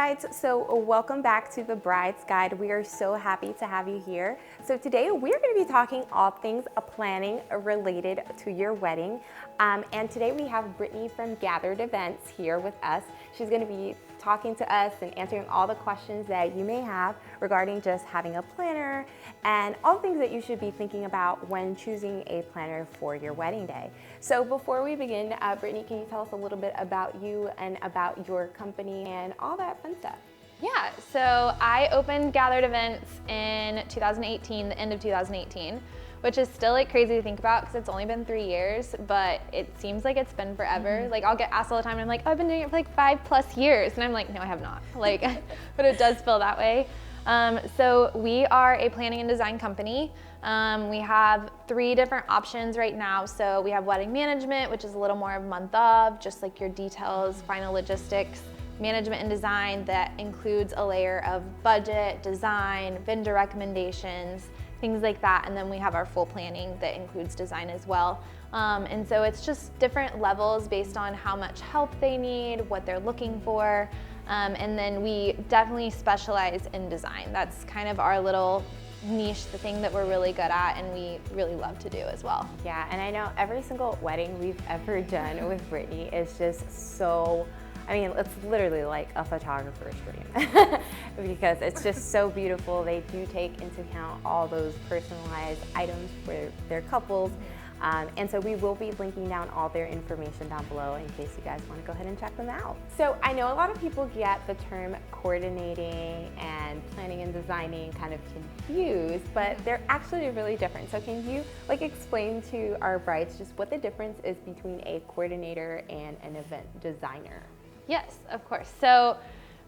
brides, so welcome back to the Bride's Guide. We are so happy to have you here. So today we're going to be talking all things planning related to your wedding. And today we have Brittany from Gathered Events here with us. She's going to be talking to us and answering all the questions that you may have regarding just having a planner and all things that you should be thinking about when choosing a planner for your wedding day. So before we begin, Brittany, can you tell us a little bit about you and about your company and all that fun stuff? Yeah, so I opened Gathered Events in 2018, the end of 2018, which is still like crazy to think about because it's only been 3 years, but it seems like it's been forever. Like I'll get asked all the time and I'm like, oh, I've been doing it for like 5+ years. And I'm like, no, I have not. Like, but it does feel that way. So we are a planning and design company. We have 3 different options right now. So we have wedding management, which is a little more of month of, just like your details, final logistics, management and design that includes a layer of budget, design, vendor recommendations, things like that. And then we have our full planning that includes design as well. And so it's just different levels based on how much help they need, what they're looking for. And then we definitely specialize in design. That's kind of our little niche, the thing that we're really good at and we really love to do as well. Yeah, and I know every single wedding we've ever done with Brittany is just so, I mean, it's literally like a photographer's dream because it's just so beautiful. They do take into account all those personalized items for their couples. And so we will be linking down all their information down below in case you guys want to go ahead and check them out. So I know a lot of people get the term coordinating and planning and designing kind of confused, but they're actually really different. So can you explain to our brides just what the difference is between a coordinator and an event designer? Yes, of course. So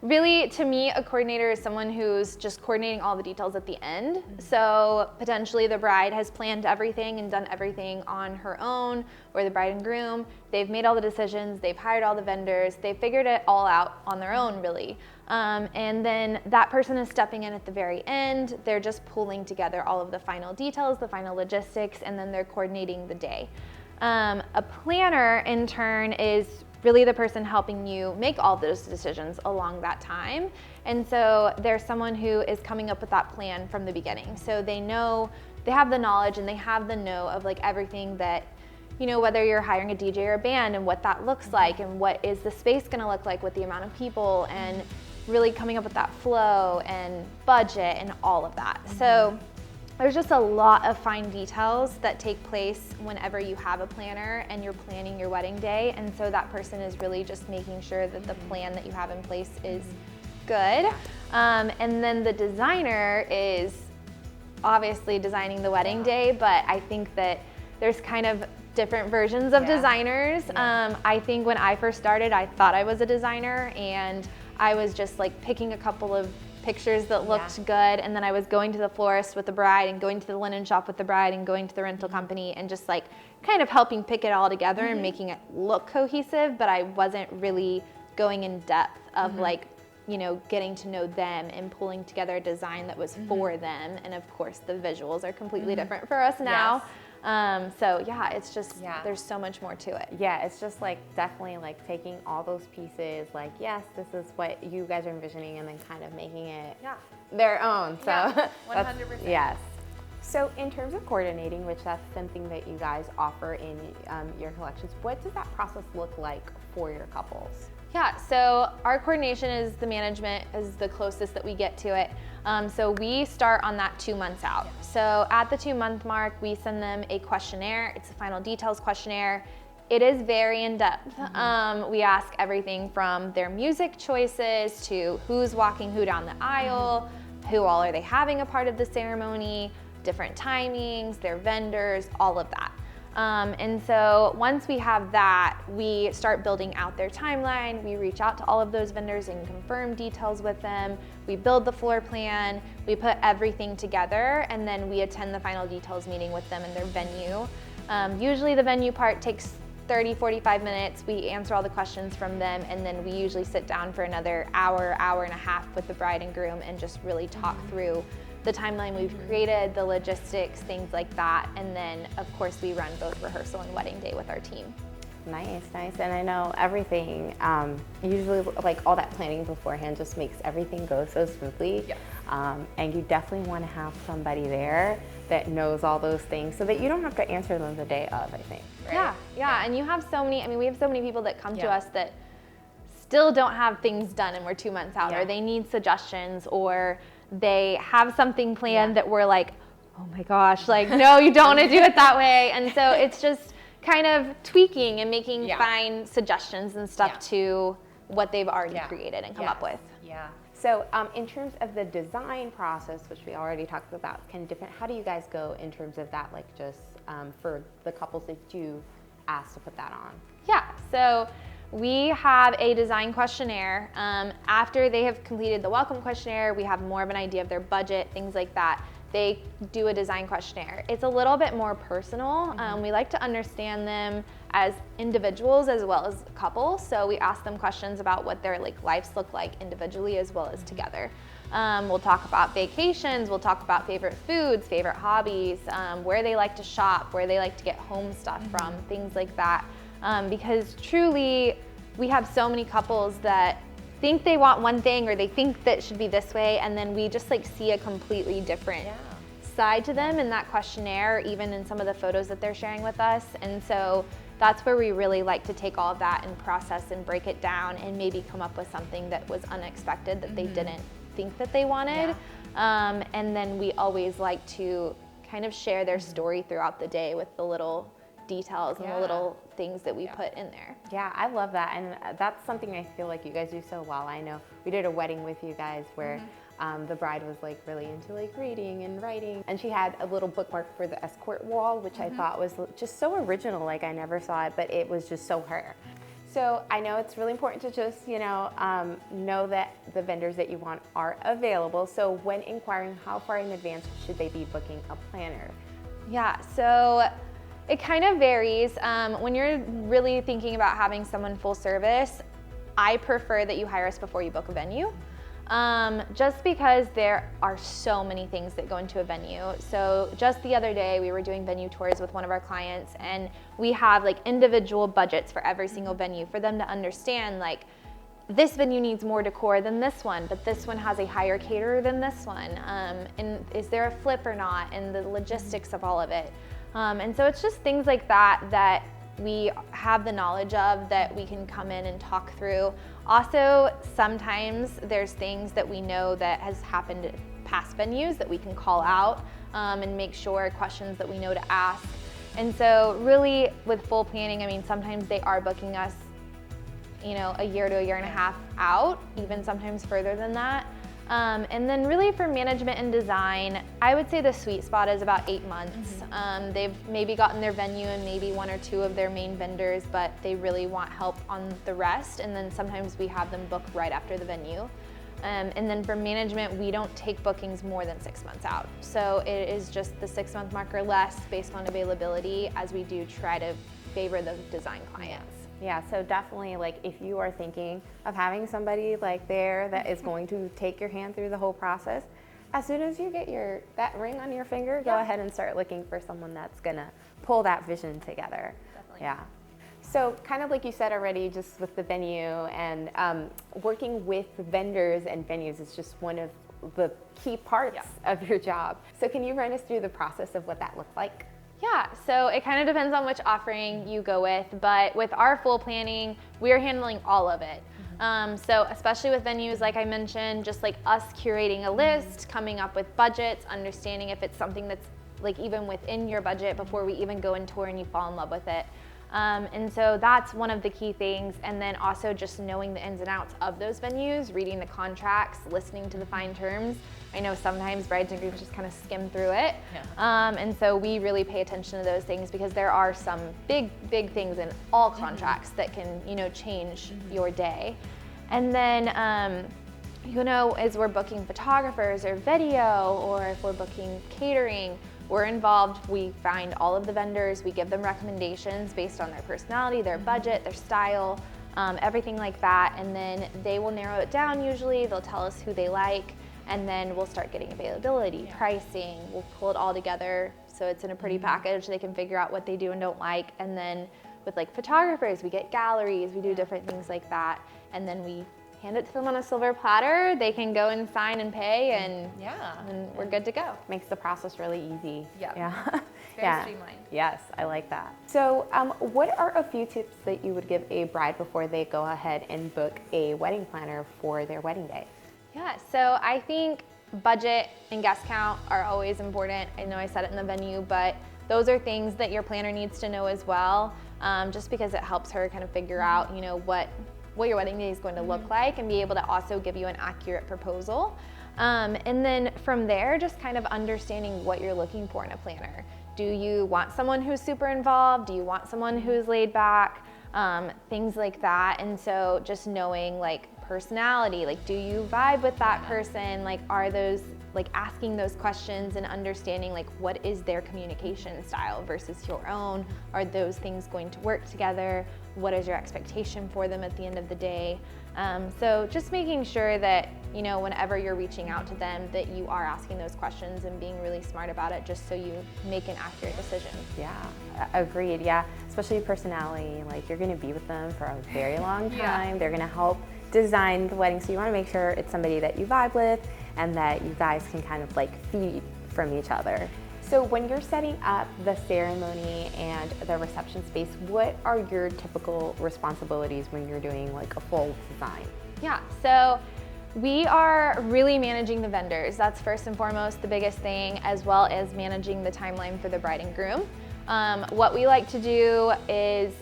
really, to me, a coordinator is someone who's just coordinating all the details at the end. So potentially the bride has planned everything and done everything on her own, or the bride and groom, they've made all the decisions, they've hired all the vendors, they've figured it all out on their own, really. And then that person is stepping in at the very end. They're just pulling together all of the final details, the final logistics, and then they're coordinating the day. A planner, in turn, is really the person helping you make all those decisions along that time. And so there's someone who is coming up with that plan from the beginning. So they know, they have the knowledge and they have the know of like everything that, you know, whether you're hiring a DJ or a band and what that looks like and what is the space gonna look like with the amount of people and really coming up with that flow and budget and all of that. So there's just a lot of fine details that take place whenever you have a planner and you're planning your wedding day. And so that person is really just making sure that the plan that you have in place is good. And then the designer is obviously designing the wedding day, but I think that there's kind of different versions of designers. I think when I first started, I thought I was a designer and I was just like picking a couple of pictures that looked good, and then I was going to the florist with the bride and going to the linen shop with the bride and going to the rental company and just like kind of helping pick it all together and making it look cohesive, but I wasn't really going in depth of like, you know, getting to know them and pulling together a design that was for them. And of course the visuals are completely different for us now. So yeah, it's just, there's so much more to it. Yeah, it's just like definitely like taking all those pieces, like, yes, this is what you guys are envisioning, and then kind of making it their own. So 100%. Yes. So in terms of coordinating, which that's something that you guys offer in your collections, what does that process look like for your couples? Yeah, so our coordination is the management is the closest that we get to it. So we start on that 2 months out. So at the 2-month mark, we send them a questionnaire. It's a final details questionnaire. It is very in-depth. We ask everything from their music choices to who's walking who down the aisle, who all are they having a part of the ceremony, different timings, their vendors, all of that. And so once we have that, we start building out their timeline. We reach out to all of those vendors and confirm details with them. We build the floor plan, we put everything together, and then we attend the final details meeting with them in their venue. Usually the venue part takes 30, 45 minutes. We answer all the questions from them, and then we usually sit down for another hour, hour and a half with the bride and groom and just really talk through the timeline we've created, the logistics, things like that. And then of course we run both rehearsal and wedding day with our team. Nice, nice. And I know everything, usually like all that planning beforehand just makes everything go so smoothly. Yes. And you definitely want to have somebody there that knows all those things so that you don't have to answer them the day of, I think. Right? Yeah. And you have so many, I mean, we have so many people that come to us that still don't have things done and we're 2 months out, or they need suggestions, or they have something planned that we're like, oh my gosh, like, no, you don't want to do it that way. And so it's just kind of tweaking and making fine suggestions and stuff to what they've already created and come up with. Yeah. So in terms of the design process, which we already talked about, kind of different, how do you guys go in terms of that, like just for the couples that you ask to put that on? Yeah, so we have a design questionnaire. After they have completed the welcome questionnaire, we have more of an idea of their budget, things like that. They do a design questionnaire. It's a little bit more personal. We like to understand them as individuals as well as couples. So we ask them questions about what their lives look like individually as well as together. We'll talk about vacations. We'll talk about favorite foods, favorite hobbies, where they like to shop, where they like to get home stuff from, things like that. Because truly, we have so many couples that think they want one thing or they think that should be this way, and then we just see a completely different side to them in that questionnaire, even in some of the photos that they're sharing with us. And so that's where we really like to take all of that and process and break it down and maybe come up with something that was unexpected that they didn't think that they wanted. And then we always like to kind of share their story throughout the day with the little details and the little things that we put in there. Yeah, I love that, and that's something I feel like you guys do so well. I know we did a wedding with you guys where the bride was really into reading and writing, and she had a little bookmark for the escort wall, which I thought was just so original. I never saw it, but it was just so her. So I know it's really important to just know that the vendors that you want are available. So when inquiring, how far in advance should they be booking a planner? Yeah, so it kind of varies. When you're really thinking about having someone full service, I prefer that you hire us before you book a venue. Just because there are so many things that go into a venue. So just the other day, we were doing venue tours with one of our clients, and we have individual budgets for every single venue for them to understand this venue needs more decor than this one, but this one has a higher caterer than this one. And is there a flip or not, and the logistics of all of it. And so it's just things like that that we have the knowledge of that we can come in and talk through. Also, sometimes there's things that we know that has happened at past venues that we can call out and make sure questions that we know to ask. And so really with full planning, I mean, sometimes they are booking us, a year to a year and a half out, even sometimes further than that. And then really for management and design, I would say the sweet spot is about 8 months. They've maybe gotten their venue and maybe 1 or 2 of their main vendors, but they really want help on the rest. And then sometimes we have them book right after the venue. And then for management, we don't take bookings more than 6 months out. So it is just the 6-month mark or less based on availability, as we do try to favor the design clients. Yeah, so definitely if you are thinking of having somebody there that is going to take your hand through the whole process, as soon as you get that ring on your finger, go ahead and start looking for someone that's gonna pull that vision together. Definitely. Yeah. So kind of like you said already, just with the venue and working with vendors and venues is just one of the key parts of your job. So can you run us through the process of what that looks like? Yeah, so it kind of depends on which offering you go with, but with our full planning, we're handling all of it. So especially with venues, like I mentioned, just us curating a list, coming up with budgets, understanding if it's something that's even within your budget before we even go and tour and you fall in love with it. And so that's one of the key things. And then also just knowing the ins and outs of those venues, reading the contracts, listening to the fine terms. I know sometimes brides and grooms just kind of skim through it. And so we really pay attention to those things because there are some big things in all contracts that can, change your day. And then, as we're booking photographers or video, or if we're booking catering, we're involved. We find all of the vendors, we give them recommendations based on their personality, their budget, their style, everything like that. And then they will narrow it down usually. They'll tell us who they like, and then we'll start getting availability, pricing. We'll pull it all together so it's in a pretty package. They can figure out what they do and don't like. And then with like photographers, we get galleries, we do different things like that. And then we hand it to them on a silver platter. They can go and sign and pay, and we're good to go. Makes the process really easy. Yep. Yeah. It's very streamlined. Yes, I like that. So what are a few tips that you would give a bride before they go ahead and book a wedding planner for their wedding day? Yeah, so I think budget and guest count are always important. I know I said it in the venue, but those are things that your planner needs to know as well, just because it helps her kind of figure out, you know, what your wedding day is going to look like, and be able to also give you an accurate proposal. And then from there, just kind of understanding what you're looking for in a planner. Do you want someone who's super involved? Do you want someone who's laid back? Things like that. And so just knowing like personality, like do you vibe with that person? Like are those, like asking those questions and understanding like what is their communication style versus your own? Are those things going to work together? What is your expectation for them at the end of the day? So just making sure that, you know, whenever you're reaching out to them, that you are asking those questions and being really smart about it, just so you make an accurate decision. Yeah, agreed. Yeah, especially personality. Like you're going to be with them for a very long time. They're going to help design the wedding, so you want to make sure it's somebody that you vibe with and that you guys can kind of like feed from each other. So when you're setting up the ceremony and the reception space, what are your typical responsibilities when you're doing like a full design? Yeah, so we are really managing the vendors. That's first and foremost the biggest thing, as well as managing the timeline for the bride and groom. What we like to do is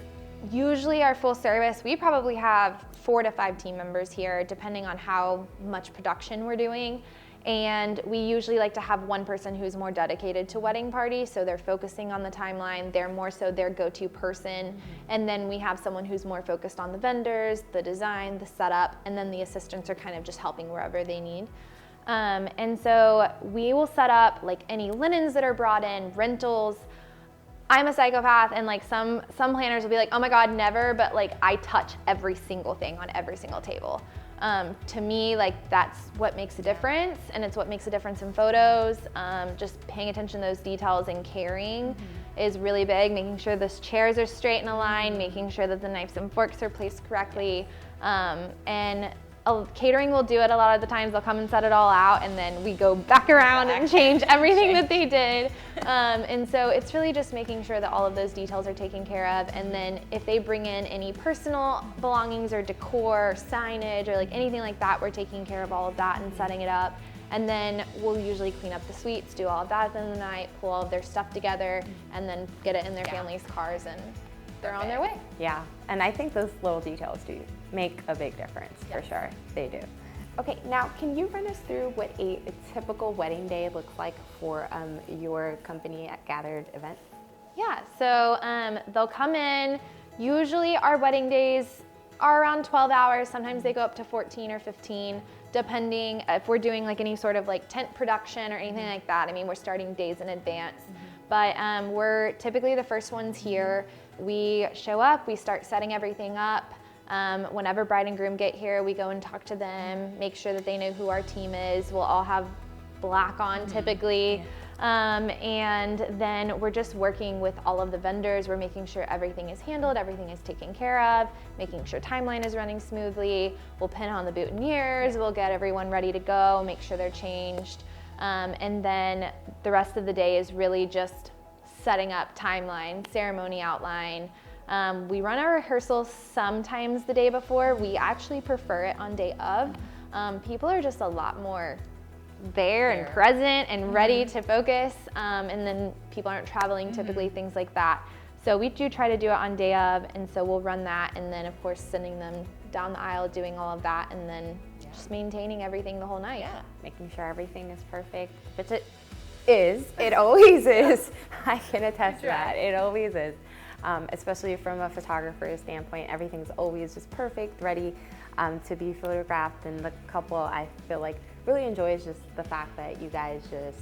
usually our full service, we probably have 4 to 5 team members here, depending on how much production we're doing. And we usually like to have one person who's more dedicated to wedding party, so they're focusing on the timeline, they're more so their go-to person. And then we have someone who's more focused on the vendors, the design, the setup, and then the assistants are kind of just helping wherever they need. And so we will set up like any linens that are brought in, rentals. I'm a psychopath, and like some planners will be like, oh my God, never, but like I touch every single thing on every single table. To me, like that's what makes a difference, and it's what makes a difference in photos. Just paying attention to those details and caring is really big, making sure those chairs are straight in a line, making sure that the knives and forks are placed correctly. And catering will do it a lot of the times. They'll come and set it all out, and then we go back around and change everything that they did. And so it's really just making sure that all of those details are taken care of. And then if they bring in any personal belongings or decor, signage, or like anything like that, we're taking care of all of that and setting it up. And then we'll usually clean up the suites, do all of that at the end of the night, pull all of their stuff together, and then get it in their families' cars, and they're on their way. Yeah, and I think those little details do make a big difference, for sure. They do. Okay, now can you run us through what a typical wedding day looks like for your company at Gathered Events? Yeah, so they'll come in. Usually our wedding days are around 12 hours. Sometimes they go up to 14 or 15, depending if we're doing like any sort of like tent production or anything like that. I mean, we're starting days in advance. But we're typically the first ones here. We show up, we start setting everything up. Whenever bride and groom get here, we go and talk to them, make sure that they know who our team is. We'll all have black on typically. And then we're just working with all of the vendors. We're making sure everything is handled, everything is taken care of, making sure timeline is running smoothly. We'll pin on the boutonnieres, we'll get everyone ready to go, make sure they're changed. And then the rest of the day is really just setting up timeline, ceremony outline. We run our rehearsals sometimes the day before. We actually prefer it on day of. People are just a lot more there and present and ready to focus, and then people aren't traveling typically, things like that. So we do try to do it on day of, and so we'll run that, and then of course sending them down the aisle, doing all of that, and then just maintaining everything the whole night. Yeah, making sure everything is perfect, which it is. It always is. I can attest to that. It always is. Especially from a photographer's standpoint, everything's always just perfect, ready to be photographed. And the couple, I feel like, really enjoys just the fact that you guys just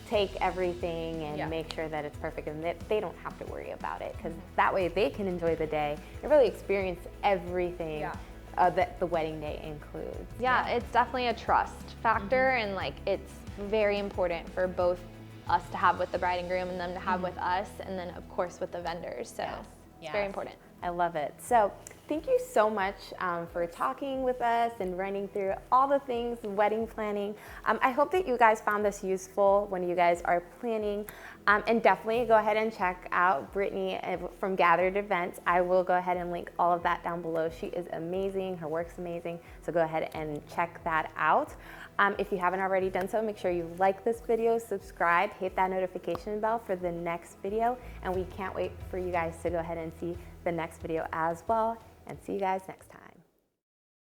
take everything and make sure that it's perfect, and that they don't have to worry about it, because that way they can enjoy the day and really experience everything that the wedding day includes. Yeah, it's definitely a trust factor, and like it's very important for both us to have with the bride and groom and them to have with us, and then of course with the vendors. So It's very important. I love it. So thank you so much for talking with us and running through all the things wedding planning. I hope that you guys found this useful when you guys are planning. And definitely go ahead and check out Brittany from Gathered Events. I will go ahead and link all of that down below. She is amazing. Her work's amazing. So go ahead and check that out. If you haven't already done so, make sure you like this video, subscribe, hit that notification bell for the next video. And we can't wait for you guys to go ahead and see the next video as well. And see you guys next time.